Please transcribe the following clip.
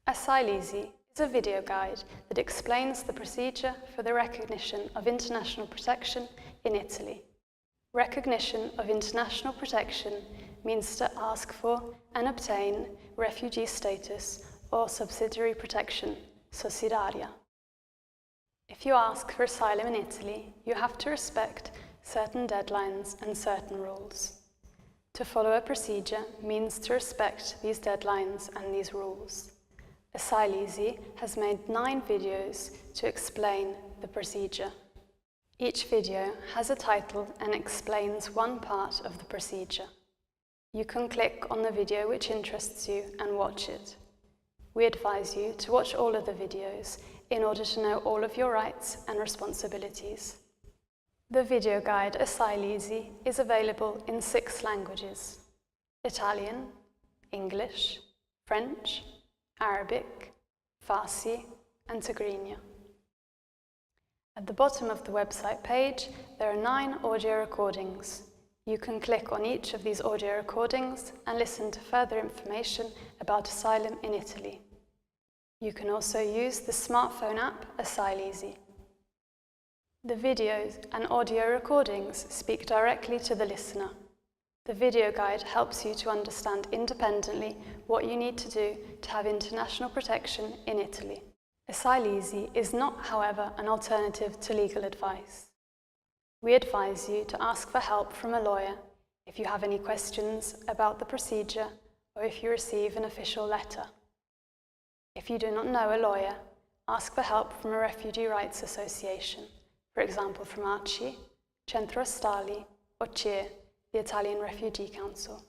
AsylEasy is a video guide that explains the procedure for the recognition of international protection in Italy. Recognition of international protection means to ask for and obtain refugee status or subsidiary protection, sussidiaria. If you ask for asylum in Italy, you have to respect certain deadlines and certain rules. To follow a procedure means to respect these deadlines and these rules. AsylEasy has made 9 videos to explain the procedure. Each video has a title and explains one part of the procedure. You can click on the video which interests you and watch it. We advise you to watch all of the videos in order to know all of your rights and responsibilities. The video guide AsylEasy is available in 6 languages: Italian, English, French, Arabic, Farsi, and Tigrinya. At the bottom of the website page, there are 9 audio recordings. You can click on each of these audio recordings and listen to further information about asylum in Italy. You can also use the smartphone app AsylEasy. The videos and audio recordings speak directly to the listener. The video guide helps you to understand independently what you need to do to have international protection in Italy. AsylEasy is not, however, an alternative to legal advice. We advise you to ask for help from a lawyer if you have any questions about the procedure or if you receive an official letter. If you do not know a lawyer, ask for help from a refugee rights association, for example from ACI, Centro Stali, or CIE, the Italian Refugee Council.